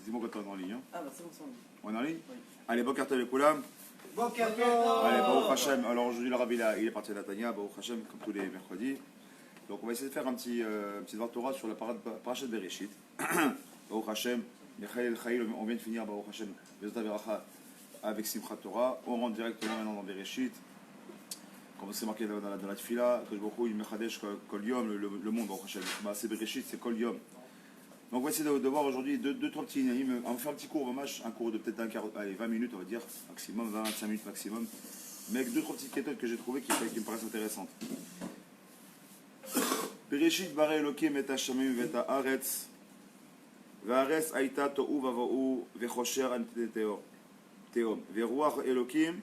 Dis-moi quand on est en ligne. Hein. Ah bah c'est bon, ça. On est en ligne? Oui. Allez, Boker Tov les Koulam. Boker Tov. Allez, Baruch Hashem. Alors aujourd'hui, le Rabbi il est parti à Natania, Baruch Hashem, comme tous les mercredis. Donc on va essayer de faire un petit devoir Torah sur la parashat Bereshit. Baruch Hashem, Michael El Chaïl, on vient de finir Baruch Hashem, Bezot Averacha avec Simchat Torah. On rentre directement maintenant dans Bereshit. Comme c'est marqué dans la Tfila, que je vois il Mechadesh Kol Yom, le monde Baruch Hashem. C'est Bereshit, c'est Kol Yom. Donc on va essayer de voir aujourd'hui deux, trois petits inaïm. On va faire un petit cours, un cours de peut-être 20 minutes, on va dire, maximum, 25 minutes maximum. Mais avec deux, trois petites méthodes que j'ai trouvées qui me paraissent intéressantes. Bereshit bare Elokim et Hashamim vet haaretz והארץ הייתה תוהו ובוהו וחושר על תהום ורוח אלוקים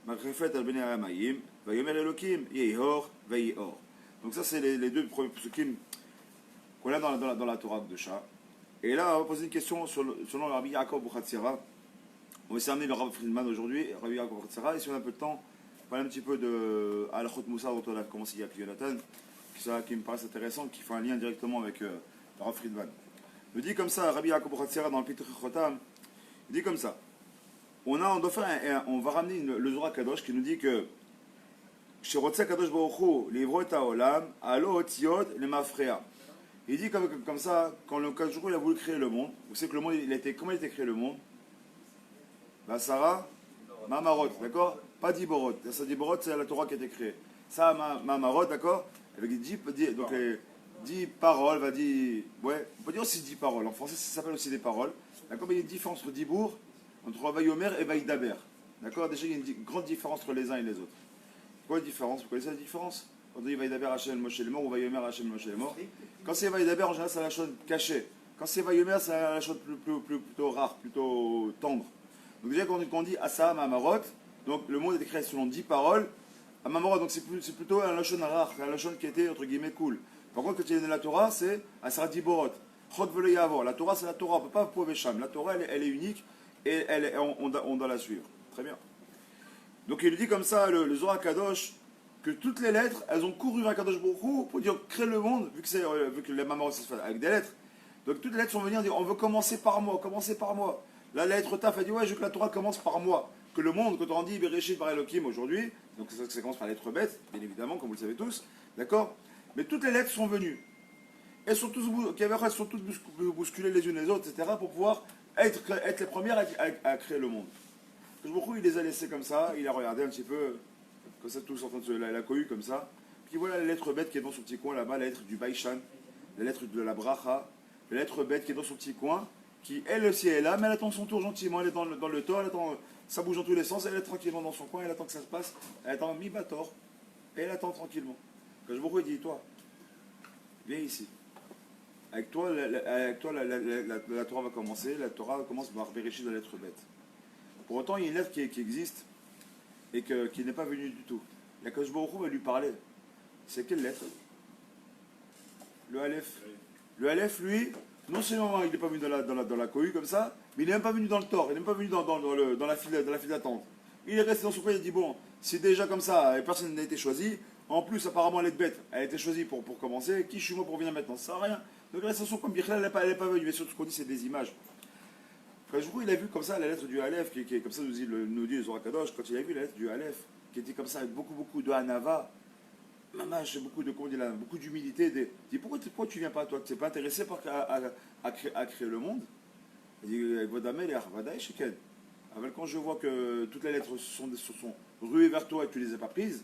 מרחפת על בני המים ויאמר אלוקים יהי אור ויהי אור. Donc ça c'est les deux premiers psukim qu'on a dans la Torah de Shah. Et là on va poser une question selon le Rabbi Yaakov Buchatzira. On va essayer d'amener le Rabbi Friedman aujourd'hui, Rabbi Yaakov Buchatzira, et si on a un peu de temps, on va parler un petit peu de Halachot Moussa dont on a commencé il y a avec Jonathan, qui me paraît intéressant, qui fait un lien directement avec le Rabbi Friedman. Il dit comme ça, Rabbi Yaakov Buchatzira dans le Pituch Chotam, il dit comme ça. On va ramener le Zohar Kadosh qui nous dit que chez Rotse Kadosh Baruch Hu, l'Ivro et Haolam, Alo Otziot, les Mafrea. Il dit comme ça, quand le Kadosh Baruch Hu il a voulu créer le monde, vous savez que le monde, comment il a été créé le monde? Sarah, Mamarot, d'accord? Pas Diborot. Ça, Diborot, c'est la Torah qui a été créée. Ça, Mamarot, d'accord? Avec donc les 10 paroles, ouais, on peut dire aussi 10 paroles. En français, ça s'appelle aussi des paroles. D'accord? Mais il y a une différence entre Dibour, entre Vayomer et Vaïdaber. D'accord? Déjà, il y a une grande différence entre les uns et les autres. Quoi la différence? Vous connaissez la différence? Quand on dit Vaïdaber Hachem Moshe le mort ou Vayomer Hachem Moshe le mort. Quand c'est Vaïdaber, en général, c'est la chose cachée. Quand c'est Vayomer, c'est la chose plutôt rare, plutôt tendre. Donc déjà, quand on dit Asa Mamarot, donc le monde est créé selon 10 paroles. Mamarot, donc c'est plutôt un lachon rare, un lachon qui était entre guillemets cool. Par contre, quand il y a la Torah, c'est Asara Diborot. Chok vele yavor. La Torah, c'est la Torah. On ne peut pas prouver Sham. La Torah, elle est unique et on doit la suivre. Très bien. Donc il dit comme ça, le Zohar Kadosh, que toutes les lettres, elles ont couru vers Kadosh Baruch Hu pour dire créer le monde, vu que les Mamarot, ça se fait avec des lettres. Donc toutes les lettres sont venues dire on veut commencer par moi, commencer par moi. La lettre Taf a dit ouais, je veux que la Torah commence par moi. Que le monde, quand on dit Bereshit bar Elokim aujourd'hui, donc ça commence par la lettre bête, bien évidemment, comme vous le savez tous, d'accord? Mais toutes les lettres sont venues. Elles sont toutes bousculées les unes les autres, etc., pour pouvoir être les premières à créer le monde. Je me il les a laissées comme ça, il a regardé un petit peu, comme ça, tous en train de la cohue comme ça. Puis voilà la lettre bête qui est dans son petit coin là-bas, la lettre du Baïchan, la lettre de la Bracha, la lettre bête qui est dans son petit coin, qui elle aussi est là, mais elle attend son tour gentiment, elle est dans le temps, elle attend, ça bouge dans tous les sens, elle est tranquillement dans son coin, elle attend que ça se passe, elle attend mi-bator, et elle attend tranquillement. Quand je me dis, toi, viens ici. Avec toi, la Torah va commencer, la Torah commence par Bereshit de la lettre bête. Pour autant, il y a une lettre qui existe, et qui n'est pas venue du tout. La Kadosh Baruch Hu va lui parler. C'est quelle lettre? Le Aleph. Le Aleph, lui, non seulement il n'est pas venu dans la cohue comme ça, mais il n'est même pas venu dans le tort, il n'est même pas venu dans la file d'attente. Il est resté dans son coin, il a dit bon, si déjà comme ça, personne n'a été choisi, en plus apparemment elle est bête, elle a été choisie pour commencer, qui je suis moi pour venir maintenant? Ça sert à rien. Donc il reste dans son coin, elle n'est pas venue, mais surtout ce qu'on dit c'est des images. Quand je crois il a vu comme ça la lettre du Aleph, qui est comme ça nous dit le Zohar Kadosh, quand il a vu la lettre du Aleph, qui était comme ça avec beaucoup de Hanava, beaucoup d'humilité. Il dit pourquoi tu viens pas, toi? Tu n'es pas intéressé à créer le monde? Il dit quand je vois que toutes les lettres sont ruées vers toi et que tu ne les as pas prises,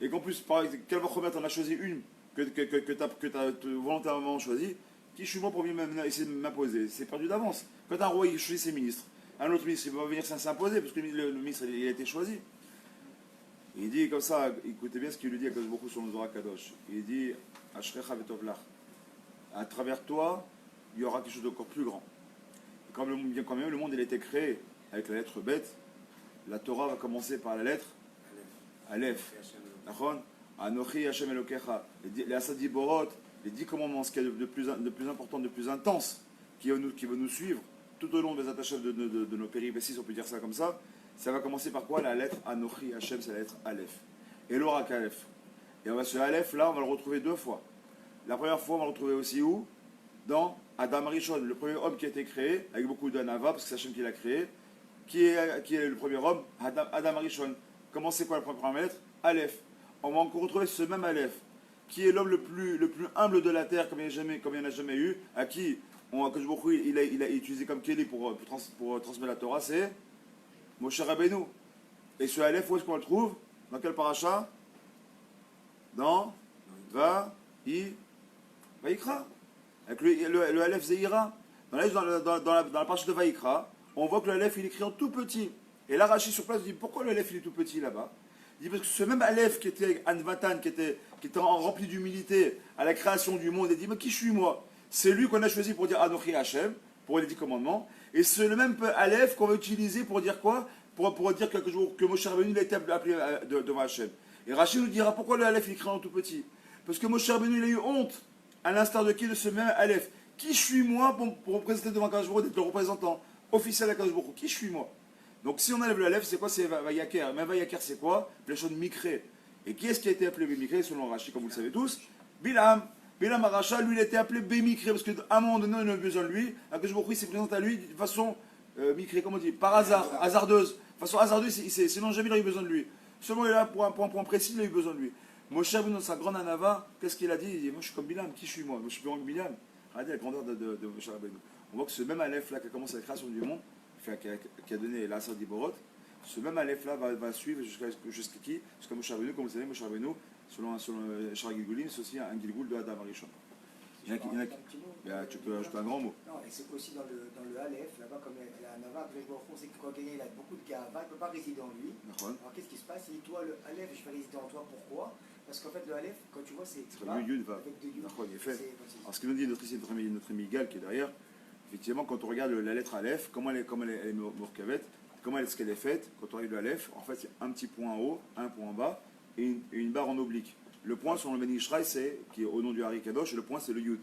et qu'en plus, quelle va remettre, on a choisi une que tu as volontairement choisie, qui je suis moi pour venir essayer de m'imposer? C'est perdu d'avance. Quand un roi il choisit ses ministres, un autre ministre il va venir s'imposer parce que le ministre il a été choisi. Il dit comme ça, écoutez bien ce qu'il lui dit à Kadosh Baruch Hu sur le Zohar Kadosh. Il dit Ashrecha vetovlach. À travers toi, il y aura quelque chose d'encore plus grand. Et quand même le monde il a été créé avec la lettre bête, la Torah va commencer par la lettre Aleph. Anochi Hashem Elokecha. Les Asadi Borot, les 10 commandements, ce qu'il y a de plus important, de plus intense, qui va nous suivre tout au long des attachés de nos péripéties, si on peut dire ça comme ça. Ça va commencer par quoi? La lettre Anochi Hashem, c'est la lettre Aleph. Et l'orak Aleph. Et ce Aleph là, on va le retrouver deux fois. La première fois, on va le retrouver aussi où? Dans Adam Arishon, le premier homme qui a été créé, avec beaucoup d'anava, parce que c'est Hachem qui l'a créé. Qui est le premier homme? Adam Arishon. Comment c'est quoi la première lettre? Aleph. On va encore retrouver ce même Aleph, qui est l'homme le plus humble de la terre, comme il n'y en a jamais eu, à qui il a utilisé comme Kéli pour transmettre la Torah, c'est Moshe Rabbeinu. Et ce Aleph, où est-ce qu'on le trouve? Dans quel paracha? Dans Vaïkra. Avec le Aleph Zeira. Dans la paracha de Vaïkra, on voit que le Aleph il est écrit en tout petit. Et là, Rashi sur place dit pourquoi le Aleph il est tout petit là-bas? Il dit parce que ce même Aleph qui était Anvatan, qui était rempli d'humilité à la création du monde, il dit mais qui suis moi? C'est lui qu'on a choisi pour dire Anochi Hachem, pour les 10 commandements. Et c'est le même Aleph qu'on va utiliser pour dire quoi? Pour dire quelque chose que Moshe Rabbeinu a été appelé devant Hachem. Et Rashi nous dira pourquoi le Aleph il est écrit en tout petit? Parce que Moshe Rabbeinu il a eu honte, à l'instar de qui? De ce même Aleph. Qui suis moi pour représenter devant Kadosh Baruch Hu, d'être le représentant officiel à Kadosh Baruch Hu? Qui suis moi? Donc si on enlève le Aleph, c'est quoi? C'est Vayaker. Mais Vayaker, c'est quoi? La chose Mikré. Et qui est-ce qui a été appelé Bémikré selon Rashi, comme vous le savez tous? Bilam. Bilam Aracha, lui, il a été appelé Bémikré, parce qu'à un moment donné, on a besoin de lui. Kadosh Baruch Hu, il s'est présenté à lui de façon Mikré, comment on dit? Par hasard, hasardeuse. De façon hasardeuse, sinon jamais il a eu besoin de lui. Seulement, il est là pour un point précis, il a eu besoin de lui. Moshe Rabbeinu, dans sa grande anava, qu'est-ce qu'il a dit? Il dit moi, je suis comme Bilam. Qui je suis moi? Moi, je suis plus grand que Bilam. Regardez la grandeur de Moshe Rabbeinu. On voit que ce même Aleph là qui a commencé la création du monde, qui a donné l'Asar d'Iborot, ce même Aleph là va suivre jusqu'à qui? Jusqu'à Moshe Rabbeinu. Comme vous savez, Moshe Rabbeinu, selon Shar Gilgulim, c'est aussi un Gilgul de Adam Arishon. Tu peux ajouter un grand mot. Non, et c'est aussi dans le Aleph, là-bas, comme la Nava, c'est que quand il a beaucoup de Gava, il ne peut pas résider en lui. Alors qu'est-ce qui se passe? Il dit toi, le Aleph, je vais résider en toi. Pourquoi? Parce qu'en fait, le Aleph, quand tu vois, c'est Yud va. Avec de Yud. Alors ce que nous dit notre ami Gal qui est derrière, effectivement, quand on regarde la lettre Aleph, comment elle est Mourkavet, comment est-ce qu'elle est faite, quand on regarde le Aleph, en fait, c'est un petit point en haut, un point en bas, et une barre en oblique. Le point sur le Ben Ishraï, qui est au nom du Hari Kadosh, et le point c'est le Yud.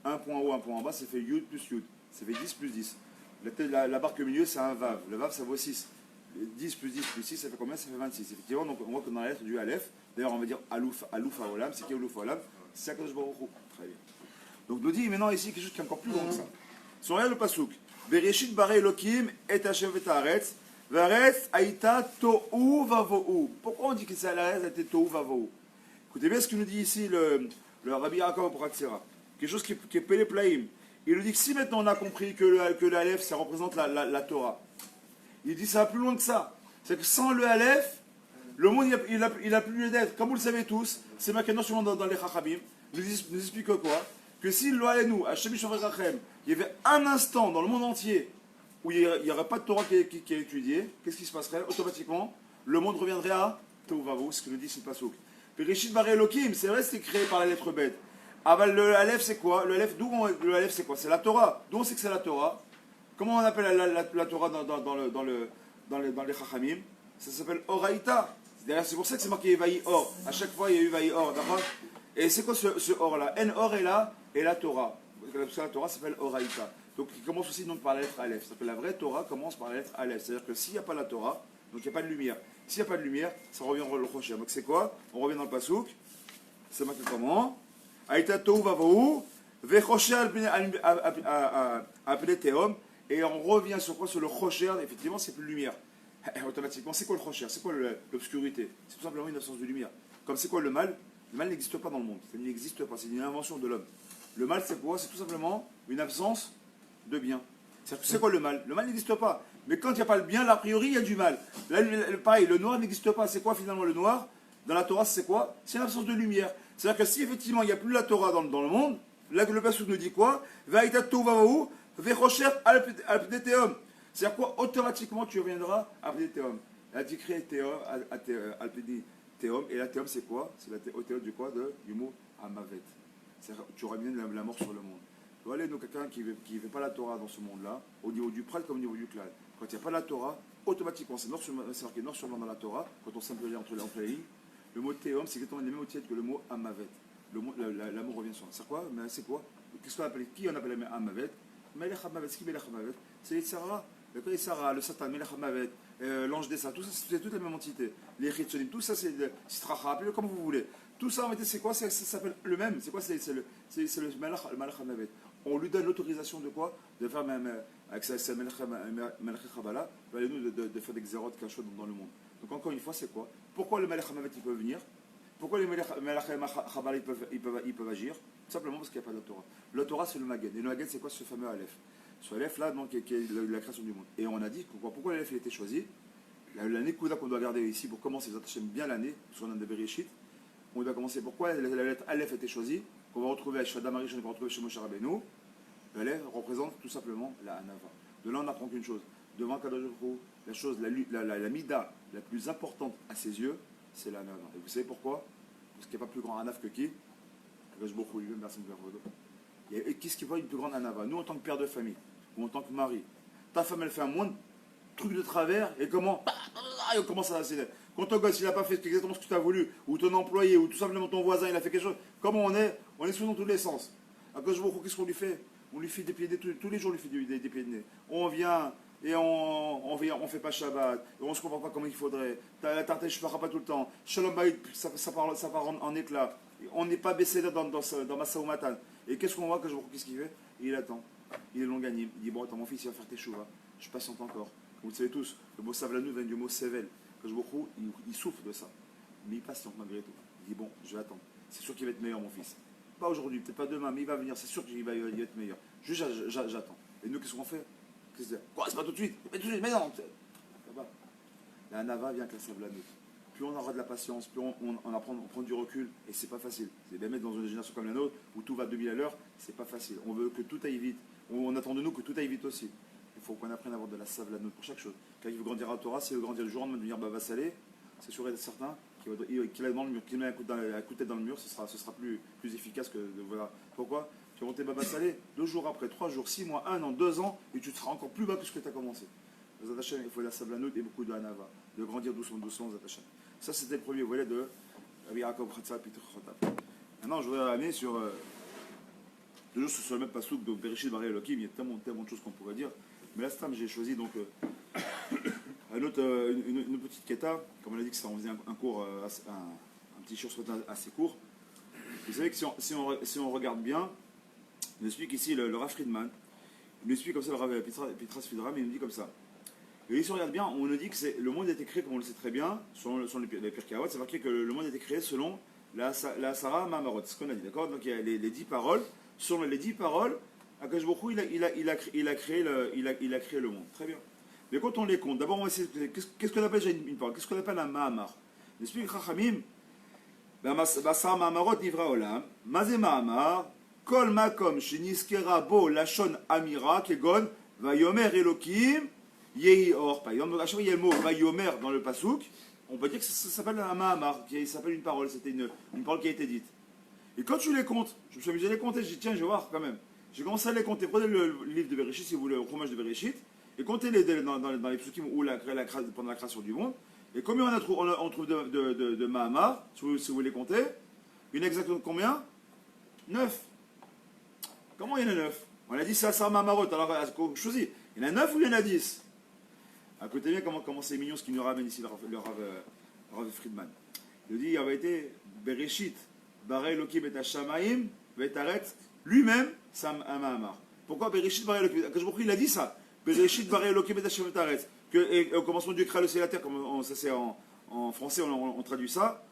Un point en haut, un point en bas, ça fait Yud plus Yud. Ça fait 10 plus 10. La barre au milieu, c'est un Vav. Le Vav, ça vaut 6. 10 plus 10 plus 6, ça fait combien? Ça fait 26. Effectivement, donc on voit que dans la lettre du Aleph, d'ailleurs on va dire Alouf Haolam, c'est qui Alouf Haolam? C'est Akadosh Baruch Hu. Très bien. Donc nous dit maintenant ici quelque chose qui est encore plus long que ça. Si on regarde le Pasuk, Bereshit Barei Elokim et Hashem Vetaretz, Varetz Aïta Tohu Vavohu. Pourquoi on dit que c'est à l'arrêt, ça a été Tohu Vavohu? Écoutez bien ce que nous dit ici le Rabbi Yaakov Praxera. Quelque chose qui est Pele Plaim. Il nous dit que si maintenant on a compris que le Aleph, ça représente la Torah, il dit ça va plus loin que ça. C'est que sans le Aleph, le monde il a plus lieu d'être. Comme vous le savez tous, c'est marqué non seulement dans les Chachamim, nous explique quoi? Que si le Alenu, Hashem Yisrael Rachem, il y avait un instant dans le monde entier où il n'y aurait pas de Torah qui est étudiée, qu'est-ce qui se passerait? Automatiquement, le monde reviendrait à Tohu Vavohu, ce que nous dit ce Pasuk. Bereshit Barei Elokim, c'est vrai, c'est créé par la lettre bête. Ah ben le Aleph c'est quoi? Le Aleph c'est quoi? C'est la Torah. D'où on sait que c'est la Torah? Comment on appelle la Torah dans les Chachamim? Ça s'appelle Oraïta. C'est pour ça que c'est marqué Vaï Or. À chaque fois il y a eu Vaï Or, d'accord? Et c'est quoi ce Or là? En Or est là et la Torah. La Torah s'appelle Oraïta. Donc il commence aussi donc par la lettre Aleph. C'est-à-dire que la vraie Torah commence par la lettre Aleph. C'est-à-dire que s'il n'y a pas la Torah, donc il n'y a pas de lumière. S'il n'y a pas de lumière, ça revient au Rocher. Donc c'est quoi? On revient dans le Pasuk. C'est marqué comment? Aïta Tohu Vavohu, Vechocher appelé Théom, et on revient sur quoi? Sur le Chocher, effectivement, c'est plus lumière. Automatiquement, c'est quoi le Chocher? C'est quoi l'obscurité? C'est tout simplement une absence de lumière. Comme c'est quoi le mal? Le mal n'existe pas dans le monde. Ça n'existe pas, c'est une invention de l'homme. Le mal, c'est quoi? C'est tout simplement une absence de bien. C'est quoi le mal? Le mal n'existe pas. Mais quand il n'y a pas le bien, a priori, il y a du mal. Là, pareil, le noir n'existe pas. C'est quoi finalement le noir? Dans la Torah, c'est quoi? C'est l'absence de lumière. C'est-à-dire que si effectivement il n'y a plus la Torah dans le monde, là le Pasuk nous dit quoi? Vaïta Tohu Vavohu, Vechocher Alpdeteom. C'est-à-dire quoi? Automatiquement tu reviendras à Alpdeteom. Elle a dit créer Alpdeteom, et la Théom c'est quoi? C'est la Théom du quoi? De Yumu Amavet. C'est-à-dire que tu ramènes la mort sur le monde. Tu vois, donc quelqu'un qui ne veut pas la Torah dans ce monde-là, au niveau du pral comme au niveau du klal. Quand il n'y a pas la Torah, automatiquement, c'est marqué noir sur blanc dans la Torah, quand on simplifie entre les lignes. Le mot théom, c'est exactement le même mot que le mot amavet. L'amour revient sur. C'est quoi? Mais c'est quoi? Qu'est-ce qu'on appelle? Qui on appelle amavet? Melech amavet. C'est qui Melech amavet? C'est Sarah. Le Sarah, le Satan, Melech amavet, l'ange des saints. Tout ça, c'est toute la même entité. Les Chitzonim, tout ça, c'est Sitracha. Appelez-le comme vous voulez. Tout ça, en fait, c'est quoi? Ça s'appelle le même. C'est quoi? C'est le Melech amavet. on lui donne l'autorisation de quoi? De faire même, avec sa Melech Chabala, de faire des xérot cachot dans le monde. Donc encore une fois, c'est quoi? Pourquoi le Melech Hamavet il peut venir? Pourquoi les Melech Chabala ils peuvent agir? Tout simplement parce qu'il n'y a pas de Torah. Le Torah c'est le Magen. Et le Magen c'est quoi? Ce fameux Aleph. Ce Aleph là, donc, qui est la création du monde. Et on a dit pourquoi l'Aleph a été choisi? L'année Kouda qu'on doit garder ici pour commencer, vous attachez bien l'année, parce qu'on a de Bereshit. On doit commencer. Pourquoi la lettre Aleph a été choisie? Qu'on va retrouver chez Adam Arishon, qu'on va retrouver chez Moshe Rabbeinu. L'Aleph représente tout simplement la Hanava. De là, on apprend qu'une chose. Devant Kadosh Baruch Hu, la chose, la mida la plus importante à ses yeux, c'est la Hanava. Et vous savez pourquoi? Parce qu'il n'y a pas plus grand Hanav que qui? Kadosh Baruch Hu lui-même, personne ne peut. Qu'est-ce qui voit une plus grande Hanava? Nous, en tant que père de famille, ou en tant que mari, ta femme, elle fait un moins de trucs de travers, et comment? Et on commence à s'énerver. Quand ton gosse, il n'a pas fait exactement ce que tu as voulu, ou ton employé, ou tout simplement ton voisin, il a fait quelque chose, comment on est? On est sous dans tous les sens. À Kadosh Baruch Hu, qu'est-ce qu'on lui fait? On lui fait des pieds de nez, tous les jours on lui fait des pieds de nez. On vient et on fait pas Shabbat, et on se comprend pas comme il faudrait. La tarte, je ne pas tout le temps. Shalom Bayit, ça part en éclat. On n'est pas baissé dans Massa ou Matan. Et qu'est-ce qu'on voit que qu'est-ce qu'il fait? Il attend. Il est longanime. Il dit bon, attends, mon fils, il va faire tes chouvas. Je patiente encore. Vous le savez tous, le mot savlanou vient du mot sevel. Que il souffre de ça. Mais il patiente malgré tout. Il dit bon, je vais attendre. C'est sûr qu'il va être meilleur, mon fils. Pas aujourd'hui, peut-être pas demain, mais il va venir, c'est sûr qu'il va être meilleur. Juste j'attends. Et nous, qu'est-ce qu'on fait? Quoi, c'est pas tout de suite? Mais tout de suite, mais non. La Nava vient avec la savlanout. Plus on aura de la patience, plus on prend du recul, et c'est pas facile. C'est bien mettre dans une génération comme la nôtre, où tout va à 2000 à l'heure, c'est pas facile. On veut que tout aille vite. On attend de nous que tout aille vite aussi. Il faut qu'on apprenne à avoir de la savlanout pour chaque chose. Quand il veut grandir à Torah, s'il veut grandir le jour en de devenir Baba Salé, c'est sûr et certain qu'il va dans le mur, qu'il met un coup de tête dans le mur, ce sera plus efficace que voilà. Pourquoi? Tu vas monter Baba Salé, 2 jours après, 3 jours, 6 mois, 1 an, 2 ans, et tu seras encore plus bas que ce que tu as commencé. Il faut de la sablanout et beaucoup de hanava, de grandir doucement, ça c'était le premier volet de Rabbi Yaakov Chatzal Peter Chotav. Maintenant je voudrais aller sur toujours sur le même pasouk de Bereshit Bara Elokim. Il y a tellement de choses qu'on pourrait dire, mais là j'ai choisi donc une petite keta, comme on a dit que ça on faisait un cours, un petit shiur assez court. Vous savez que si on regarde bien, il nous explique ici le Rav Friedman, il nous explique comme ça le Rav Pitras Fidram, il nous dit comme ça. Et si on regarde bien, on nous dit que le monde a été créé, comme on le sait très bien, selon les Pirkei Avot, c'est marqué que le monde a été créé selon la Sarah Mamarot, c'est ce qu'on a dit, d'accord? Donc il y a les 10 paroles, selon les 10 paroles, Akash Baruch Hu, il a créé le monde, très bien. Mais quand on les compte, d'abord on va essayer, qu'est-ce qu'on appelle une parole? Qu'est-ce qu'on appelle un Mahamar? L'explique Chachamim, Basar Mahamarot Nivra Olam, Mazé Mahamar, Kol Makom Sheniskera Bo Lashon Amira, Kegon, Vayomer Elokim, Yehi Or. Par exemple, à chaque fois il y a le mot Vayomer dans le Pasouk, on peut dire que ça s'appelle un Mahamar, qui s'appelle une parole, c'était une parole qui a été dite. Et quand tu les comptes, je me suis amusé à les compter, j'ai dit tiens, je vais voir quand même. J'ai commencé à les compter, prenez le livre de Bereshit, si vous voulez, au fromage de Bereshit, et comptez-les dans les psukim où pendant la création du monde. Et combien on trouve de Mahamar, si vous voulez compter? Une exactement combien? 9. Comment il y en a 9? On a dit c'est Asar Mahamarot, alors choisis. Il y en a 9 ou il y en a 10? Écoutez bien comment c'est mignon ce qu'il nous ramène ici, le Rav Friedman. Il dit il avait été Bereshit, Bara Elokim et Hashamaim, Vetaret, lui-même, c'est un Mahamar. Pourquoi Bereshit, Bara Elokim? Il a dit ça. Bereshit, Bara Elokim et Hashamaim, Vetaret. Au commencement Dieu créa le ciel et la terre, comme ça c'est en français, on traduit ça.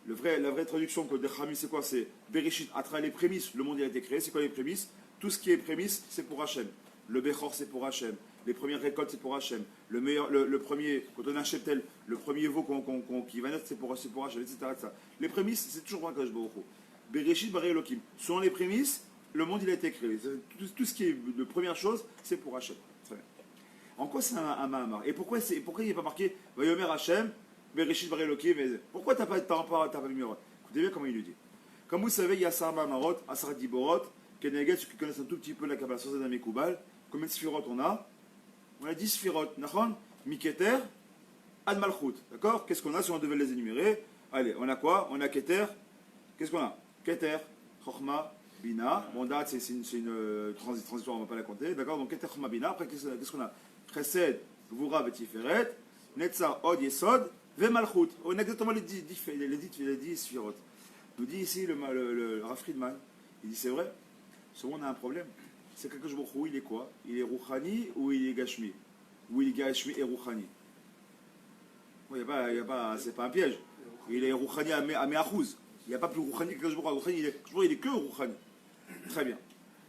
La vraie traduction que Dechami, c'est quoi? C'est Bereshit, à travers les prémices, le monde a été créé. C'est quoi les prémices? Tout ce qui est prémices, c'est pour Hachem. Le Bechor, c'est pour Hachem. Les premières récoltes, c'est pour Hachem. Le premier, quand on achète tel, le premier veau qui va naître, c'est pour Hachem, etc., etc. Les prémices, c'est toujours pour Akash Baruch Hu. Bereshit, Bara Elokim. Selon les prémices, le monde il a été créé. Tout ce qui est de première chose, c'est pour Hachem. Très bien. En quoi c'est un Mahamar? Et pourquoi il n'est pas marqué Vayomer Hachem, Bereshit Bara Elokim? Pourquoi t'as pas de numéro? Écoutez bien comment il lui dit. Comme vous savez, il y a Asar Mahamarot, Asar Diborot, Keneged, ceux qui connaissent un tout petit peu la Kabbalah sans Adam et Koubal. Combien de Sphirot on a? On a 10 Sphirot. Nachon, Miketer, Ad Malchut. D'accord? Qu'est-ce qu'on a si on devait les énumérer? Allez, on a quoi? On a Keter. Qu'est-ce qu'on a? Keter, Chochma, Bina. Bon, date, c'est une transitoire, on ne va pas la compter. D'accord? Donc Keter, Chochma, Bina. Après, qu'est-ce qu'on a? Chesed, Gvura, Betiferet, Netzar, Od, Yesod, Ve Malchut. On a exactement les 10 Sphirot. Nous dit ici le Rav Friedman, il dit c'est vrai, ce monde a un problème. c'est qu'Akadosh Baruch Hu, il est quoi? Il est Rouhani ou il est Gashmi? Ou il est Gashmi et Rouhani? C'est pas un piège. Il est Rouhani à Me'achouz. Il n'y a pas plus Rouhani qu'Akadosh Baruch Hu. Il est que Rouhani. Très bien.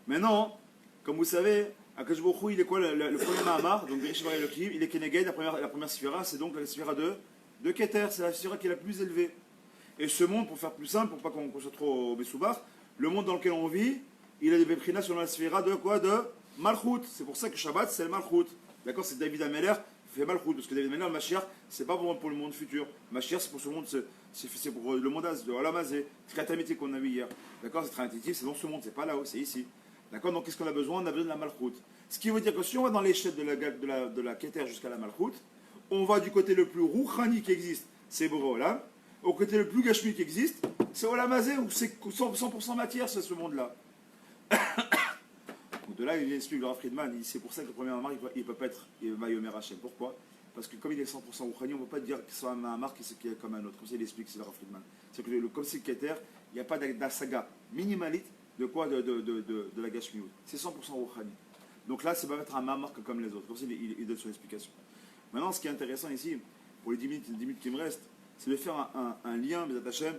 Maintenant, comme vous savez, Akadosh Baruch Hu, il est quoi le premier Mahamar? Donc, il est Keneged, la première sphira, c'est donc la sphira de Keter. C'est la sphira qui est la plus élevée. Et ce monde, pour faire plus simple, pour pas qu'on soit trop Besoubar, le monde dans lequel on vit, il a des Beprina sur la sphira de quoi? De Malchut. C'est pour ça que Shabbat, c'est le Malchut. D'accord? C'est David Ameller qui fait Malchut. Parce que David Ameller, le Mashiach, c'est pas pour le monde futur. Mashiach, c'est pour ce monde, c'est pour le monde de Olamazé. C'est Katamiti qu'on a vu hier. D'accord? C'est très intuitif, c'est dans ce monde, c'est pas là-haut, c'est ici. D'accord? Donc qu'est-ce qu'on a besoin? On a besoin de la Malchut. Ce qui veut dire que si on va dans l'échelle de la Keter jusqu'à la Malchut, on va du côté le plus Rouhani qui existe, c'est Boréolam. Au côté le plus Gashmi qui existe, c'est Olamazé, où c'est 100% matière, c'est ce monde-là. Donc de là, il explique le Rav Friedman, c'est pour ça que le premier Mamar, il ne peut pas être Mayomer Hashem. Pourquoi? Parce que comme il est 100% Rouhani, on ne peut pas dire que c'est un Mamar qui est comme un autre. Comme ça, il explique, c'est le Rav Friedman. C'est que comme c'est Keter, il n'y a pas d'Asaga minimalite de quoi de la Gashmiout. C'est 100% Rouhani. Donc là, c'est pas être un Mamar comme les autres. Comme ça, il donne son explication. Maintenant, ce qui est intéressant ici, pour les 10 minutes qui me restent, c'est de faire un lien, Bezat Hashem,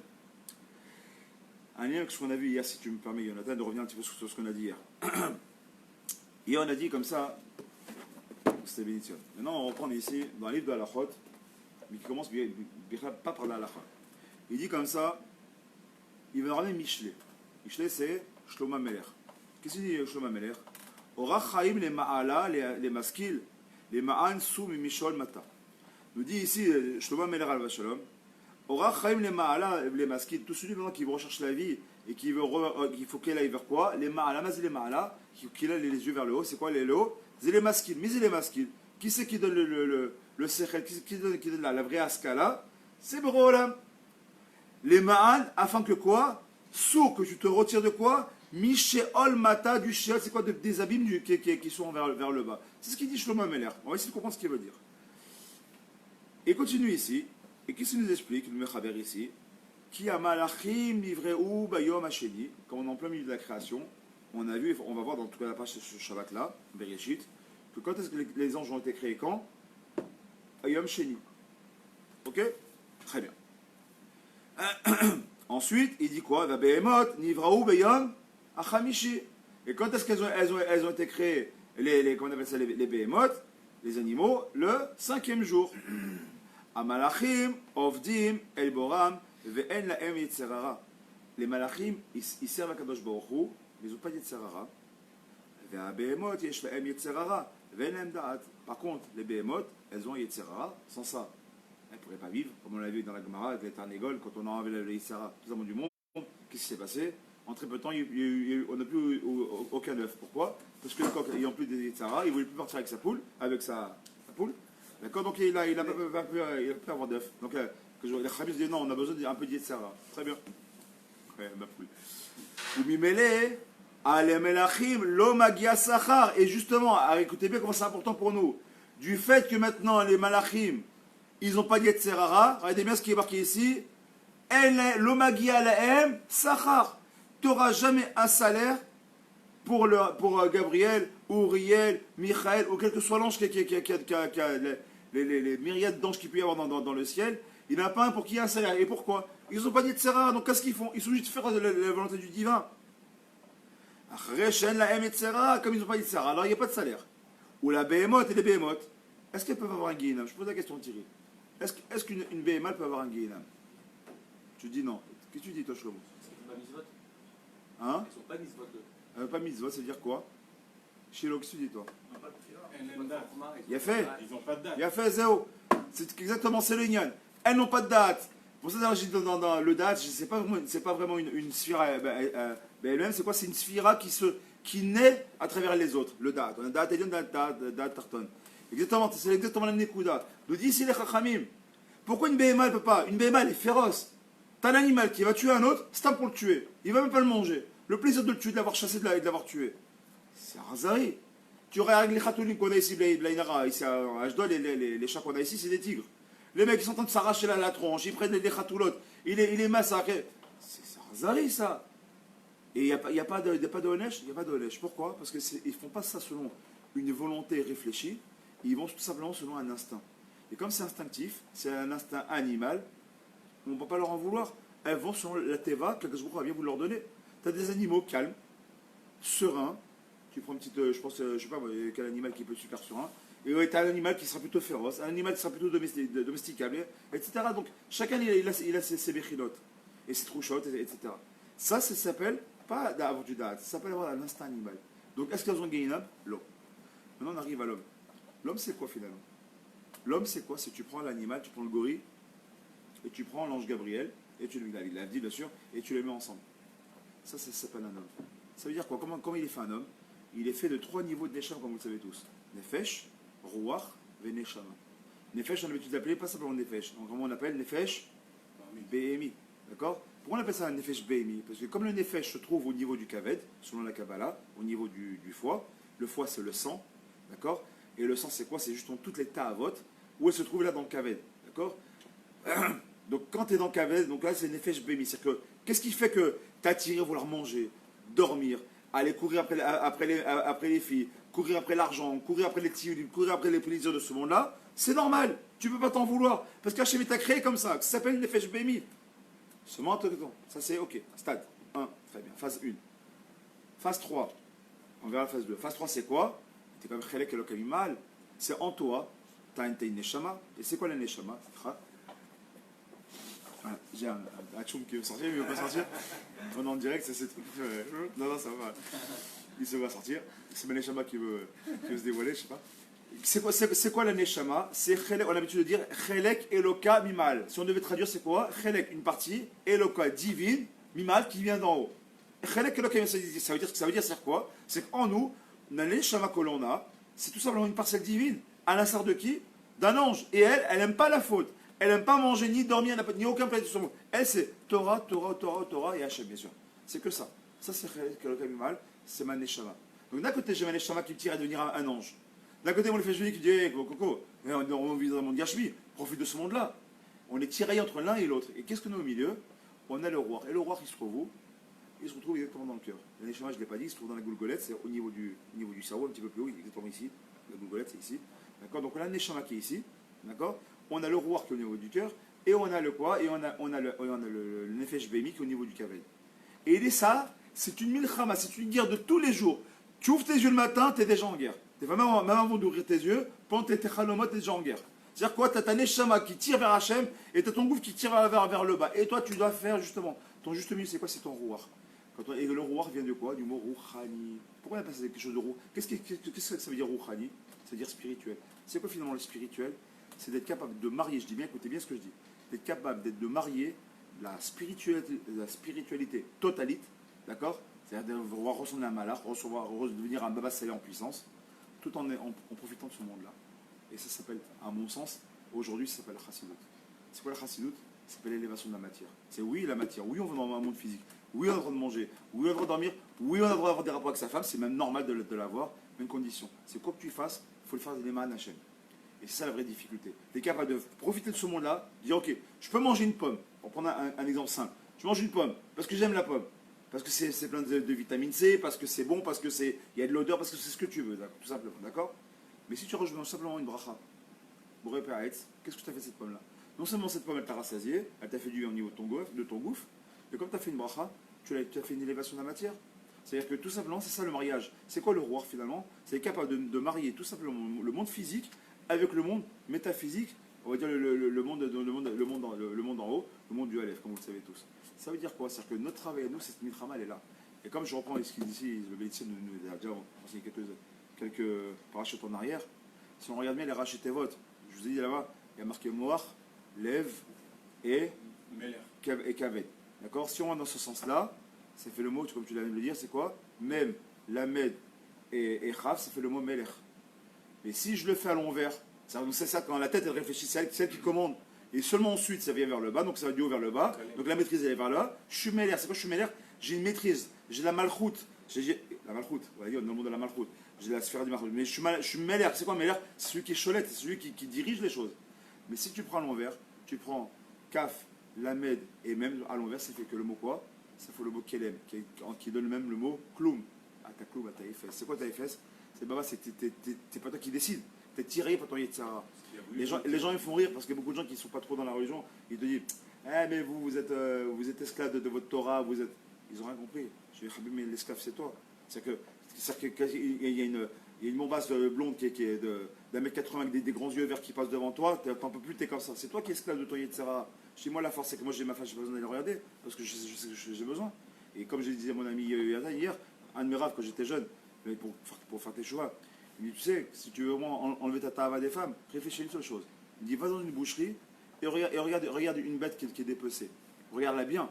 un lien avec ce qu'on a vu hier, si tu me permets, Jonathan, de revenir un petit peu sur ce qu'on a dit hier. Hier, on a dit comme ça, c'était bénédiction. Maintenant, on reprend ici, dans le livre de Halachot, mais qui commence pas par la Halachot. Il dit comme ça, il va ramener Mishlé. Mishlé, c'est Shlomo Meler. Qu'est-ce qu'il dit, Shlomo Meler? Orach Chaim les Ma'ala, les Maskil, les Ma'an Sou Mishol Mata. Nous dit ici, Shlomo Meler al Vashalom, Orach Chaim les Ma'ala, les Maskil, tout celui maintenant qui recherche la vie et qui faut qu'il aille vers quoi? Les Ma'ala, mais les Ma'ala, qu'il a les yeux vers le haut, c'est quoi les hauts? C'est les Maskil, mais c'est les Maskil. Qui c'est qui donne le Sechel, qui donne la vraie Askala? C'est Boréolam. Les Ma'an, afin que quoi? Sourd, que tu te retires de quoi? Mishéol Mata, du Sheol, c'est quoi? Des abîmes qui sont vers le bas. C'est ce qu'il dit Shlomo Meler. On va essayer de comprendre ce qu'il veut dire. Et continue ici. Et qu'est-ce qu'il nous explique, le Mechaber ici? Qui a malachim livreu bayom hasheni, comme on est en plein milieu de la création, on a vu, on va voir dans toute la page de ce Shabbat là, Bereshit, que quand est-ce que les anges ont été créés quand? Bayom Sheni. Ok? Très bien. Ensuite, il dit quoi? Va behemot nivrau bayom achamishi. Et quand est-ce qu'elles ont été créées, comment on appelle ça, les behemoth, les animaux, le 5e jour. Amalachim, Ovdim, El Boram, Ve'en Laem Yetzerara. Les malachim, ils servent à Kadosh Baruch Hu, ils n'ont pas de Yetzerara. Ve'abehemoth, Yesh Laem Yetzerara, Ve'en Laem Da'at. Par contre, les behemoth, elles ont Yetzerara, sans ça, elles ne pourraient pas vivre, comme on l'a vu dans la Gemara avec les Tarnégol, quand on a enlevé le Yetzerara, tout le monde du monde. Qu'est-ce qui s'est passé? En très peu de temps, on n'a plus aucun œuf. Pourquoi? Parce que le coq, n'ayant plus de Yetzerara, il ne voulait plus partir avec sa poule, D'accord, donc il a pu avoir d'œufs. Donc les Khabis disent non, on a besoin d'un peu de Yetzirah. Très bien. Ouais, ma poule. Umimele, ale melachim, lo magia sachar. Et justement, écoutez bien comment c'est important pour nous. Du fait que maintenant les malachim, ils n'ont pas de Yetzirah, regardez bien ce qui est marqué ici. Lo magia laem sachar. Tu n'auras jamais un salaire pour Gabriel, Uriel, Michael, ou quel que soit l'ange qui a les myriades d'anges qu'il peut y avoir dans le ciel, il n'y en a pas un pour qui il y a un salaire. Et pourquoi? Ils n'ont pas dit de Serra, donc qu'est-ce qu'ils font? Ils sont juste faire la volonté du divin. Comme ils n'ont pas dit de Serra, alors il n'y a pas de salaire. Ou la Behemoth et les Behemoth, est-ce qu'elles peuvent avoir un Guéhinam? Je pose la question, Thierry. Est-ce qu'une Behemoth peut avoir un Guéhinam? Tu dis non. Qu'est-ce que tu dis, toi, Shlomo? Hein? Ils sont pas mitzvot. Pas mitzvot, ça veut dire quoi? Shiloh, qu'est-ce que tu dis, toi? Il y a fait. Ils n'ont pas de date. Il y a fait zéro. C'est exactement, c'est le Nyan. Elles n'ont pas de date. Pour ça, j'ai dit dans le date, c'est pas vraiment une sphira. Elle-même, c'est quoi? C'est une sphira qui naît à travers les autres. Le date. On a date Elion, date Tarton. Exactement, c'est exactement la Nekuda. Nous dit ici les Chachamim. Pourquoi une BMA ne peut pas? Une BMA, elle est féroce. T'as un animal qui va tuer un autre, c'est un pour le tuer. Il va même pas le manger. Le plaisir de le tuer, de l'avoir chassé, de l'avoir tué. C'est un razari. Tu regardes les chatoulim qu'on a ici, ici à Ashdod, les chats qu'on a ici, c'est des tigres. Les mecs, ils sont en train de s'arracher la tronche, ils prennent les chatoulottes, ils les massacrent. C'est un razari, ça. Et il n'y a pas de Onesh, il n'y a pas de Onesh. Pourquoi? Parce qu'ils ne font pas ça selon une volonté réfléchie, ils vont tout simplement selon un instinct. Et comme c'est instinctif, c'est un instinct animal, on ne peut pas leur en vouloir. Elles vont selon la teva que Akadosh Baruch Hu va bien vous leur donner. Tu as des animaux calmes, sereins. Tu prends une petite, je pense, je sais pas quel animal qui peut être super serein. Et tu as un animal qui sera plutôt féroce, un animal qui sera plutôt domesticable, etc. Donc chacun il a ses béchinotes et ses trouchottes, etc. Ça s'appelle pas d'avoir du date, ça s'appelle avoir un instinct animal. Donc est-ce qu'elles ont gagné l'homme? L'homme. Maintenant on arrive à l'homme. L'homme c'est quoi finalement? L'homme c'est quoi? C'est tu prends l'animal, tu prends le gorille, et tu prends l'ange Gabriel, et tu il a dit bien sûr, et tu les mets ensemble. Ça s'appelle un homme. Ça veut dire quoi? Comment il est fait un homme? Il est fait de 3 niveaux de Neshama, comme vous le savez tous. Nefesh, Ruach, et Neshama. Nefesh, on a l'habitude d'appeler pas simplement Nefesh. Donc comment on appelle Nefesh? Behemi. D'accord? Pourquoi on appelle ça un Nefesh Behemi? Parce que comme le Nefesh se trouve au niveau du Kaved, selon la Kabbalah, au niveau du foie, le foie c'est le sang, d'accord? Et le sang c'est quoi? C'est justement toutes les ta'avot, où elle se trouve là dans le Kaved, d'accord? Donc quand tu es dans le Kaved, donc là c'est Nefesh Behemi. C'est-à-dire que, qu'est-ce qui fait que tu as attiré à vouloir manger, dormir, aller courir après les filles, courir après l'argent, courir après les tilleuls, courir après les plaisirs de ce monde-là? C'est normal, tu ne peux pas t'en vouloir. Parce qu'Hachem t'a créé comme ça s'appelle Nefesh Behemi. Seulement, ça c'est ok. Stade 1, très bien. Phase 1. Phase 3, on verra la phase 2. Phase 3, c'est quoi? Tu es comme Chelek et Lokamimal. C'est en toi, tu as une Neshama. Et c'est quoi la Neshama? J'ai un tchoum qui veut sortir, il ne veut pas sortir. On est en direct, c'est ce truc. Non, ça va. Il se va sortir. C'est ma Neshama qui veut se dévoiler, je sais pas. C'est quoi la Neshama? C'est Chelek, on a l'habitude de dire Chelek Eloka Mimal. Si on devait traduire, c'est quoi? Chelek, une partie, Eloka, divine, Mimal, qui vient d'en haut. Chelek Eloka Mimal, ça veut dire c'est quoi? C'est qu'en nous, la Neshama que l'on a, c'est tout simplement une parcelle divine. À l'instar de qui? D'un ange. Et elle n'aime pas la faute. Elle n'aime pas manger, ni dormir, elle n'a ni aucun plaisir sur moi. Elle, c'est Torah, Torah et Hachem, bien sûr. C'est que ça. Ça, c'est Chelek Eloka Mimal, c'est ma Neshama. Donc d'un côté, j'ai ma Neshama qui me tire à devenir un ange. D'un côté, on le fait jouer qui dit hey, Coco, on vit dans un monde gâchemi, profite de ce monde-là. On est tiraillé entre l'un et l'autre. Et qu'est-ce que nous au milieu? On a le roi. Et le roi, il se trouve où? Il se retrouve exactement dans le cœur. Le Neshama, je ne l'ai pas dit, il se trouve dans la goulgolette, c'est au niveau du cerveau, un petit peu plus haut, exactement ici. La goulgolette, c'est ici. D'accord? Donc on a le Neshama qui est ici. D'accord? On a le roi qui est au niveau du cœur. Et on a le quoi? Et on a le Nefesh Behemi qui est au niveau du Kaved. Et ça, c'est une milchama, c'est une guerre de tous les jours. Tu ouvres tes yeux le matin, tu es déjà en guerre. Même avant d'ouvrir tes yeux, pendant tes chalomot, tu es déjà en guerre. C'est-à-dire quoi? Tu as ta neshama qui tire vers Hachem et tu as ton gouffre qui tire vers le bas. Et toi, tu dois faire justement. Ton juste milieu, c'est quoi? C'est ton rouar. Et le rouar vient de quoi? Du mot rouchani. Pourquoi on appelle ça quelque chose de roux? Qu'est-ce que ça veut dire rouchani? Ça veut dire spirituel. C'est quoi finalement le spirituel? C'est d'être capable de marier, je dis bien, écoutez bien ce que je dis, d'être capable de marier la spiritualité totalite, d'accord? C'est-à-dire de ressembler à un malach, devenir un baba salé en puissance, tout en profitant de ce monde-là. Et ça s'appelle, à mon sens, aujourd'hui, ça s'appelle la chassidoute. C'est quoi la chassidoute? Ça s'appelle l'élévation de la matière. C'est oui, la matière. Oui, on va dans un monde physique. Oui, on a le droit de manger. Oui, on a le droit de dormir. Oui, on a le droit d'avoir des rapports avec sa femme. C'est même normal de l'avoir. Mais une condition. C'est quoi que tu fasses, il faut le faire de l'éman Hachem. Et c'est ça la vraie difficulté. Tu es capable de profiter de ce monde-là, dire ok, je peux manger une pomme. Pour prendre un exemple simple. Je mange une pomme parce que j'aime la pomme. Parce que c'est plein de vitamine C, parce que c'est bon, parce que il y a de l'odeur, parce que c'est ce que tu veux, tout simplement, d'accord? Mais si tu rejoins simplement une bracha, qu'est-ce que tu as fait de cette pomme-là? Non seulement cette pomme, elle t'a rassasié, elle t'a fait du bien au niveau de ton gouffre, mais comme tu as fait une bracha, tu as fait une élévation de la matière. C'est-à-dire que tout simplement, c'est ça le mariage. C'est quoi le roi finalement? C'est capable de marier tout simplement le monde physique avec le monde métaphysique, on va dire le monde en haut, le monde du Aleph, comme vous le savez tous. Ça veut dire quoi? C'est-à-dire que notre travail à nous, cette milchama, elle est là. Et comme je reprends ce qu'il dit ici, le Bélitzien nous a déjà enseigné quelques parachutes en arrière, si on regarde bien les rachetevot, je vous ai dit là-bas, il y a marqué Moach, Lev et Kaved. D'accord? Si on va dans ce sens-là, ça fait le mot, comme tu l'as de le dire, c'est quoi? Mem, Lamed et Chav, ça fait le mot Melech. Mais si je le fais à l'envers, c'est ça quand la tête elle réfléchit, c'est celle qui commande. Et seulement ensuite ça vient vers le bas, donc ça va du haut vers le bas. Donc la maîtrise elle est vers là. Je suis mêlère, c'est quoi je suis mêlère? J'ai une maîtrise, j'ai la malchoute. La malchoute, on va dire dans le monde de la malchoute. J'ai la sphère du malchoute. Mais je suis mêlère, c'est quoi mêlère? C'est celui qui est cholette, c'est celui qui dirige les choses. Mais si tu prends à l'envers, tu prends Kaf, Lamed et même à l'envers, ça fait que le mot quoi? ça faut le mot kelem, qui donne même le mot kloum. À ta kloum, à ta efes. C'est quoi ta efes? C'est Baba, c'est pas toi qui décides. T'es tiré par ton Yetzara. Les gens ils font rire parce qu'il y a beaucoup de gens qui ne sont pas trop dans la religion. Ils te disent, mais vous êtes esclave de votre Torah, Ils n'ont rien compris. Je dis, mais l'esclave c'est toi. C'est-à-dire qu'il y a une bombasse blonde qui est d'un mètre 80 avec des grands yeux verts qui passent devant toi, t'en peux plus, t'es comme ça. C'est toi qui es esclave de ton Yetzara. Je dis, moi la force c'est que moi j'ai ma femme, j'ai pas besoin d'aller regarder, parce que je sais que j'ai besoin. Et comme je disais à mon ami hier, un de mes rêves quand j'étais jeune, pour faire tes choix, il me dit, tu sais, si tu veux vraiment enlever ta tava des femmes, réfléchis à une seule chose. Il me dit, va dans une boucherie et regarde une bête qui est dépecée. Regarde-la bien.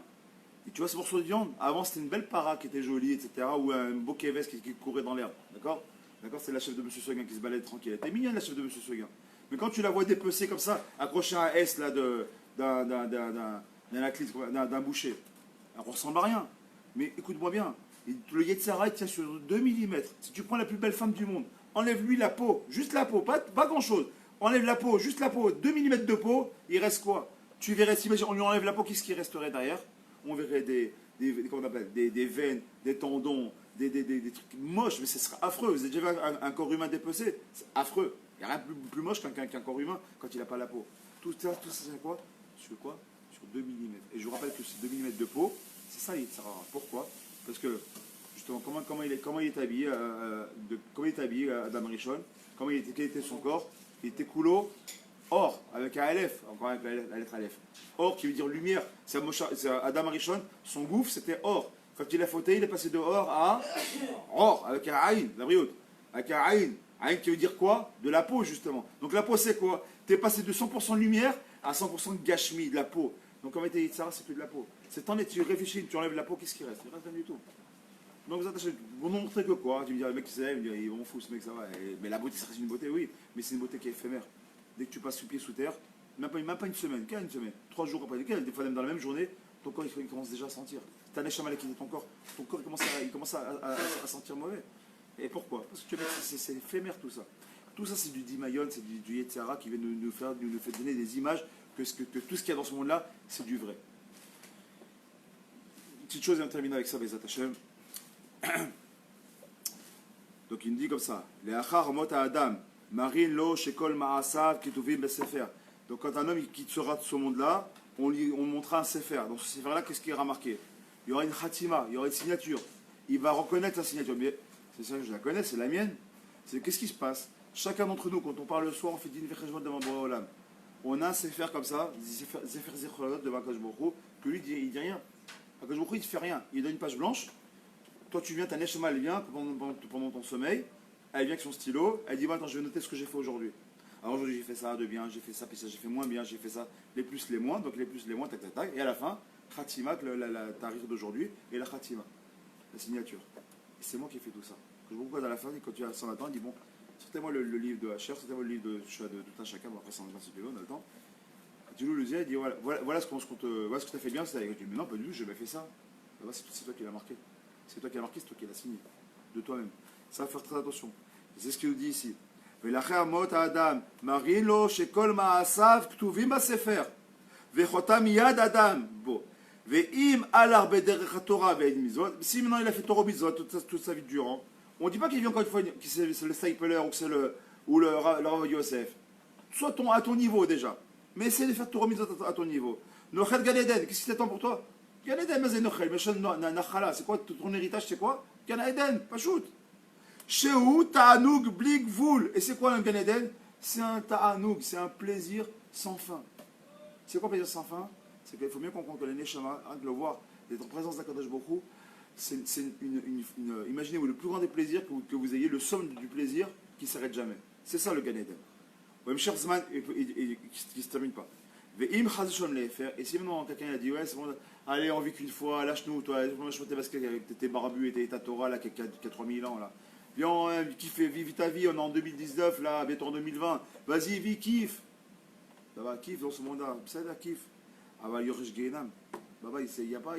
Et tu vois ce morceau de viande, avant c'était une belle para qui était jolie, etc. Ou un beau kéves qui courait dans l'herbe. D'accord? C'est la chef de M. Seguin qui se balade tranquille. Elle était mignonne la chef de M. Seguin. Mais quand tu la vois dépecée comme ça, accrochée à un S là, d'un boucher, elle ne ressemble à rien. Mais écoute-moi bien, le Yetzara tient sur 2 mm. Si tu prends la plus belle femme du monde, enlève-lui la peau, juste la peau, pas grand-chose. Enlève la peau, juste la peau, 2 mm de peau, il reste quoi? Tu verrais, si on lui enlève la peau, qu'est-ce qui resterait derrière? On verrait des veines, des tendons, des trucs moches, mais ce sera affreux. Vous avez déjà vu un corps humain dépecé? C'est affreux. Il n'y a rien de plus moche qu'un corps humain quand il n'a pas la peau. Tout ça c'est quoi? Sur 2 mm. Et je vous rappelle que ces 2 mm de peau, c'est ça il sert à rien. Pourquoi? Parce que, justement, comment il est habillé, Adam Rishon? Quel était son corps? Il était coulo, or, avec un Aleph, encore avec la lettre Aleph. Or, qui veut dire lumière. C'est Adam Rishon, son gouffre, c'était or. Quand il a fauté, il est passé de or à or, avec un Aïn, la brioute. Avec un Aïn. Aïn qui veut dire quoi? De la peau, justement. Donc la peau, c'est quoi? Tu es passé de 100% lumière à 100% de gashmi, de la peau. Donc en fait, ça, c'est que de la peau. C'est en tu réfléchis, tu enlèves la peau, qu'est-ce qui reste? Il ne reste rien du tout. Donc vous attachez, vous ne montrez que quoi? Tu me dis, le mec qui s'élève, il me dit, il m'en fout ce mec, ça va. Mais la beauté, ça reste une beauté, oui. Mais c'est une beauté qui est éphémère. Dès que tu passes sous pied sous terre, même pas une semaine, qu'à une semaine, 3 jours après, des fois même dans la même journée, ton corps il commence déjà à sentir. Tu as un échamal qui est ton corps il commence à sentir mauvais. Et pourquoi? Parce que c'est éphémère tout ça. Tout ça c'est du Dimayon, c'est du Yetzara qui vient nous faire donner des images que tout ce qu'il y a dans ce monde-là, c'est du vrai. Une petite chose et on termine avec ça, Bezat Hashem. Donc il me dit comme ça, les achar mot à Adam, marin lo shekol ma'asav kituvim besefer. Donc quand un homme il quitte ce monde-là, on montrera un sefer. Dans ce sefer-là, qu'est-ce qui est remarqué? Il y aura une khatima, il y aura une signature. Il va reconnaître la signature. Mais c'est ça que je la connais, c'est la mienne. C'est qu'est-ce qui se passe? Chacun d'entre nous, quand on parle le soir, on fait din vecheshbon devant Boré Olam. On a un sefer comme ça, sefer zecholot devant Akadosh Baruch Hu, que lui il dit rien. Akadosh Baruch Hu, il ne fait rien. Il donne une page blanche. Toi, tu viens, ta neshama, elle vient pendant ton sommeil. Elle vient avec son stylo. Elle dit, attends, je vais noter ce que j'ai fait aujourd'hui. Alors aujourd'hui, j'ai fait ça de bien, j'ai fait ça, puis ça, j'ai fait moins bien, j'ai fait ça. Les plus, les moins. Donc les plus, les moins, tac, tac, tac. Et à la fin, khatima, la tarif d'aujourd'hui, et la khatima, la signature. Et c'est moi qui ai fait tout ça. Quand je vous vois à la fin, quand tu as 100 ans, il dit, bon, sortez-moi le livre de Hacher, sortez-moi le livre de tout un chacun. Bon, après, ça en va se on a le temps. Tu nous le dis, il dit, voilà ce que tu as fait bien. Je dis, mais non, pas du tout, j'ai jamais fait ça. C'est toi qui l'as marqué. C'est toi qui l'as marqué, c'est toi qui l'as signé. De toi-même. Ça va faire très attention. C'est ce qu'il nous dit ici. ולאחר מות האדם, מראים לו שכל מעשיו כתובים בספר, וחותם יד אדם בו. ואם הלך בדרך התורה ואין מצוות, si maintenant il a fait Torah mitzvot toute sa vie durant, on ne dit pas qu'il vient encore une fois, que c'est le Stapler ou le Rav Yosef. Soit à ton niveau déjà. Mais essaie de faire Torah mitzvot à ton niveau. Nochel Gan Eden, qu'est-ce qui t'attend pour toi? Gan Eden, mais c'est Nochel, c'est quoi ton héritage, c'est quoi? Gan Eden, pas shoot. Shehu ta'anoug blik voul. Et c'est quoi un Gan Eden? C'est un ta'anoug, c'est un plaisir sans fin. C'est quoi plaisir sans fin? C'est qu'il faut bien comprendre que les Neshama, de le voir, d'être en présence d'Akadosh Baruch Hu, c'est imaginez-vous le plus grand des plaisirs que vous ayez, le somme du plaisir qui ne s'arrête jamais. C'est ça le Gan Eden. Ou qui ne se termine pas. Et si maintenant quelqu'un a dit, ouais, c'est bon, allez, on vit qu'une fois, lâche-nous, toi, je fais tes baskets avec tes barbus et ta Torah là, qui a 3000 ans là. Viens, vis ta vie, on est en 2019 là, bientôt en 2020. Vas-y, vis, kiffe. Baba, kiffe dans ce monde-là. Ça va, kiffe. Ah bah, Yorish Gehinam. Baba, il y a pas,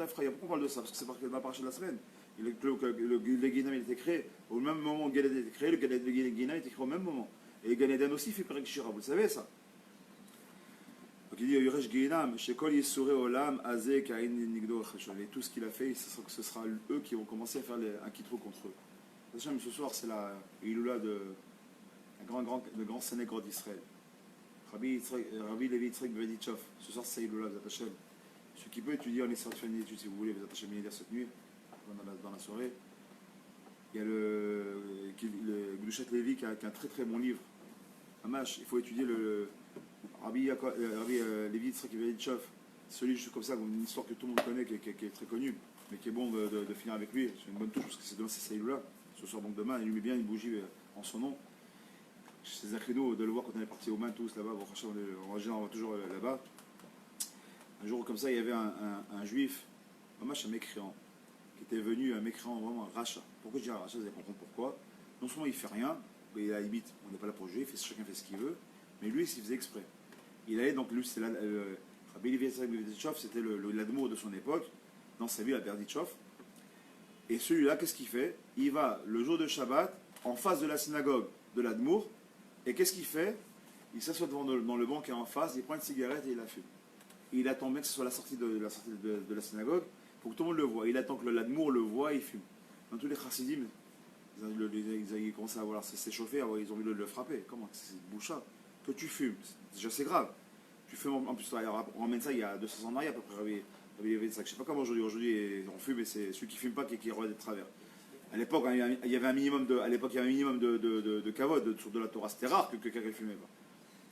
pourquoi on parle de ça? Parce que c'est par la paracha de la semaine. Le Gehinam il a été créé au même moment où Gan Eden a été créé, le Gehinam a été créé au même moment. Et Gan Eden aussi fait Perek Shira, vous le savez ça. Donc il dit Yuresh Geinam, Shekol Yisure Olam, Azeh, Kain Nigdo Chashol. Et tout ce qu'il a fait, ce sera eux qui vont commencer à faire un kitro contre eux. Ce soir, c'est la Iloula de grand Sénégal d'Israël. Rabbi Levi Yitzhak Bevedichov. Ce soir, c'est Iloula de Hashem. Ce qui peut étudier, on essaiera de faire une étude si vous voulez, vous Hashem dire cette nuit, dans la soirée. Il y a le Gdushat Levi qui a un très très bon livre. Hamash, il faut étudier le Rabbi Levi Yitzhak Bevedichov. Celui juste comme ça, une histoire que tout le monde connaît, qui est très connue, mais qui est bon de finir avec lui. C'est une bonne touche parce que c'est demain, c'est Iloula. Ce soir, donc demain, il lui met bien une bougie en son nom. C'est Zachrinou de le voir quand on est parti aux mains tous là-bas. Bon, en général, on va toujours là-bas. Un jour comme ça, il y avait un juif, un mécréant, qui était venu, un mécréant vraiment un rachat. Pourquoi je dis un rachat? Vous allez comprendre pourquoi. Non seulement il fait rien, mais à la limite, on n'est pas là pour juger, chacun fait ce qu'il veut, mais lui, il faisait exprès. Il allait donc, lui, c'était Rabbi Levi Yitzhak Bevedichov, c'était l'admour de son époque, dans sa ville à Berditchov. Et celui-là, qu'est-ce qu'il fait? Il va le jour de Shabbat, en face de la synagogue de l'admour, et qu'est-ce qu'il fait? Il s'assoit dans le banc qui est en face, il prend une cigarette et il la fume. Et il attend bien que ce soit la sortie de la synagogue pour que tout le monde le voit. Il attend que l'admour le voit et il fume. Dans tous les chassidim, ils commencent à voir s'échauffer, ils ont envie de le frapper. Comment? C'est boucha. Que tu fumes, déjà c'est grave. Tu fumes, en plus, on ramène ça il y a 200 ans en arrière à peu près. Je ne sais pas comment aujourd'hui on fume et c'est celui qui ne fume pas qui revient de travers. À l'époque, il y avait un minimum de kavod autour de la Torah. C'était rare que quelqu'un ne fumait pas.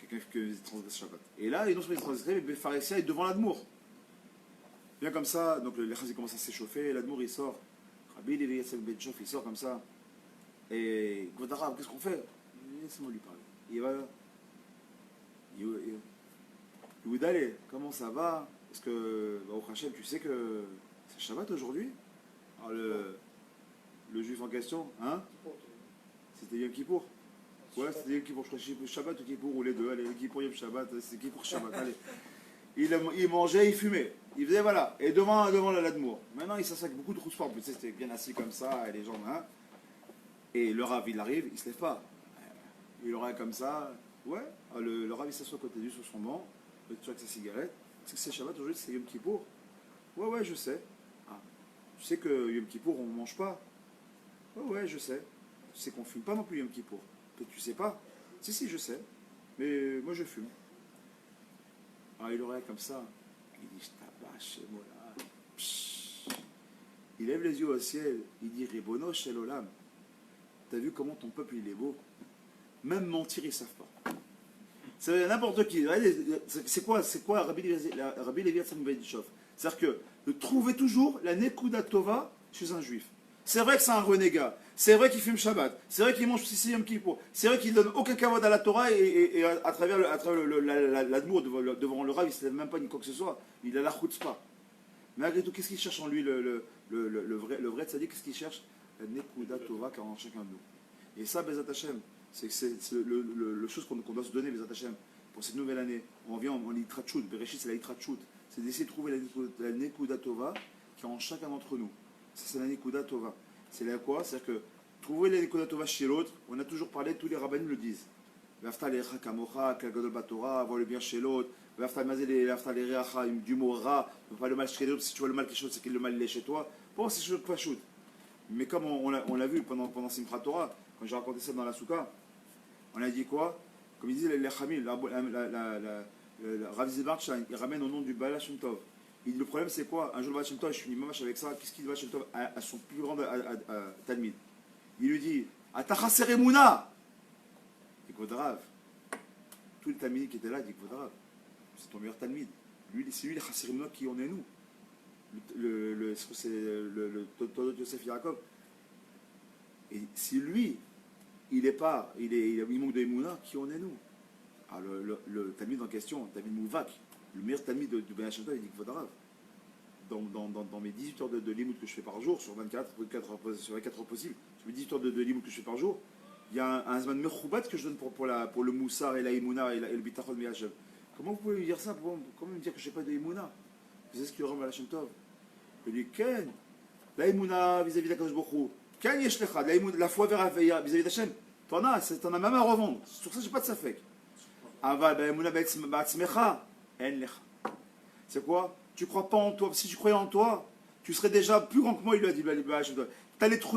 Quelqu'un qui transgresse Shabbat. Et là, ils ont fait transgresser, mais Pharisien est devant l'admour. Bien comme ça, donc les chazis commencent à s'échauffer, l'admour il sort. Rabbi Levi Yitzhak Bevedichov il sort comme ça. Et Kvodarav, qu'est-ce qu'on fait? Laissez-moi lui parler. Il va là. Yehoudalé, comment ça va? Parce que, au Hachem, tu sais que c'est Shabbat aujourd'hui? Alors le juif en question, hein? C'était Yom Kippour. Ouais, c'était Yom Kippour, je crois que Shabbat ou Kippour, ou les deux. Allez, Yom Kippour, Yom Shabbat, c'est Kippour, Shabbat, allez. Il mangeait, il fumait. Il faisait, voilà. Et devant l'admour. Maintenant, il s'assoit avec beaucoup de rousport. Tu sais, c'était bien assis comme ça, et les gens, hein? Et le Rav, il arrive, il se lève pas. Il aurait comme ça. Ouais, le Rav, il s'assoit à côté de lui sur son banc, avec sa cigarette. C'est que c'est Shabbat aujourd'hui, c'est Yom Kippour. Ouais, je sais. Ah, tu sais que Yom Kippour, on ne mange pas. Ouais, je sais. Tu sais qu'on ne fume pas non plus Yom Kippour. Peut-être tu sais pas. Si, je sais. Mais moi, je fume. Ah, il aurait comme ça. Il dit, je tabache, moi là. Il lève les yeux au ciel. Il dit, Ribono shel olam. T'as vu comment ton peuple, il est beau? Même mentir, ils ne savent pas. C'est n'importe qui. C'est quoi Rabbi Levi Yitzhak Bevedichov? C'est-à-dire de trouver toujours la Nekuda Tova chez un juif. C'est vrai que c'est un renégat. C'est vrai qu'il fume Shabbat. C'est vrai qu'il mange Sissi Yom Kippour. C'est vrai qu'il ne donne aucun kavod à la Torah et à travers l'admour devant le Rav, il ne se lève même pas ni quoi que ce soit. Il a la chutzpah. Mais malgré tout, qu'est-ce qu'il cherche en lui, le vrai tzaddik? Qu'est-ce qu'il cherche? La Nekuda Tova qu'a en chacun de nous. Et ça, Bezat Hashem, c'est le chose qu'on doit se donner, Bezat Hashem, pour cette nouvelle année. On vient en Yitrachut, Bereshit, c'est la Yitrachut. C'est d'essayer de trouver la Nekuda Tova qui est en chacun d'entre nous. Ça, c'est la Nekuda Tova. C'est là quoi? C'est-à-dire que trouver la Nekuda Tova chez l'autre, on a toujours parlé, tous les rabbinim le disent. Vafta lecha kamocha, kalgadol batora, voir le bien chez l'autre. Vafta lecha du mot ra, ne pas le mal chez l'autre. Si tu vois le mal quelque chose, c'est que le mal il est chez toi. Bon, c'est chose de shoot. Mais comme on l'a vu pendant Simchat Torah, quand j'ai raconté ça dans la Souka, on a dit quoi? Comme il dit les Chamil, Rav Zibarchain, il ramène au nom du Baal Shem Tov. Il dit le problème c'est quoi? Un jour le Baal Shem Tov, je suis mamash avec ça, qu'est-ce qu'il dit le Baal Shem Tov à son plus grand Talmid? Il lui dit Atachaser Emuna! Il dit Kvodrav. Tous les Talmidim qui étaient là, il dit Kvodrav. C'est ton meilleur Talmid. C'est lui le Chaser Emuna qui en est nous. C'est le Todot Yosef Yaakov. Et si lui, il manque de Emouna, qui en est nous? Alors le Talmid en question, Talmid Mouvak, le meilleur Talmid de Ben Hashem Tov, il dit Kvodrav. Dans mes 18 heures de limoud que je fais par jour, sur 24 heures possibles, sur mes 18 heures de limoud que je fais par jour, il y a un Zman Mechoubat que je donne pour le Moussar et la Emouna et le Bitachon de Hashem. Comment vous pouvez me dire ça? Comment me dire que je n'ai pas de Emouna? Vous savez ce qu'il y aura Ben Hashem Tov? Il dit Ken, la Emouna vis-à-vis de la Kadosh Baruch Hu, Ken Yeshlecha, la foi vis-à-vis d'Hachem, t'en as même à revendre. Sur ça, j'ai pas de safek. Aval, la Emouna ba'atzmecha, En lecha. C'est quoi? Tu crois pas en toi. Si tu croyais en toi, tu serais déjà plus grand que moi, il lui a dit. Tu allais trouver